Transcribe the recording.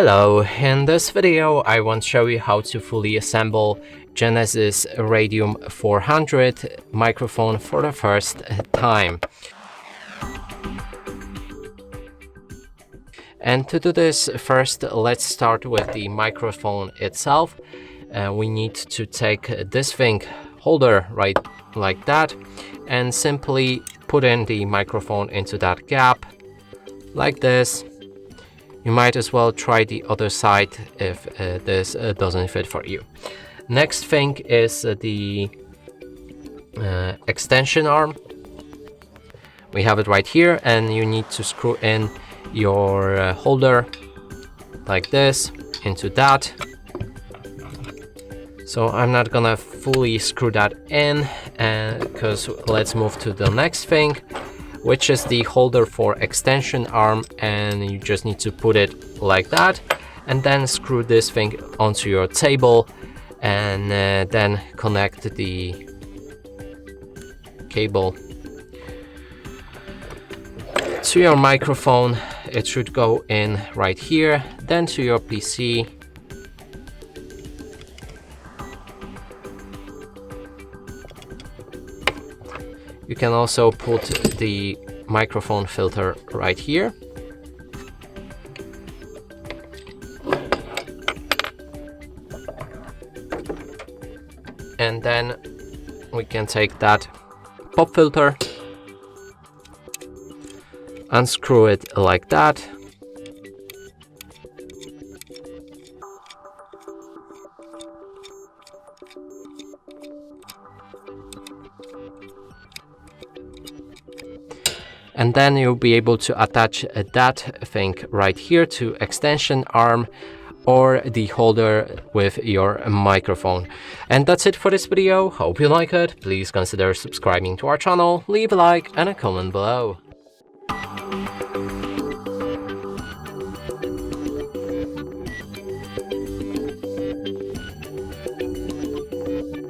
Hello, in this video I want to show you how to fully assemble Genesis Radium 400 microphone for the first time. And to do this, first let's start with the microphone itself. We need to take this thing holder right like that and simply put in the microphone into that gap like this. You might as well try the other side if this doesn't fit for you. Next thing is the extension arm. We have it right here, and you need to screw in your holder like this into that. So I'm not gonna fully screw that in, because let's move to the next thing, which is the holder for extension arm, and you just need to put it like that and then screw this thing onto your table and then connect the cable to your microphone. It should go in right here, then to your PC. You can also put the microphone filter right here. And then we can take that pop filter, unscrew it like that. And then you'll be able to attach that thing right here to extension arm or the holder with your microphone. And that's it for this video. Hope you like it. Please consider subscribing to our channel, leave a like and a comment below.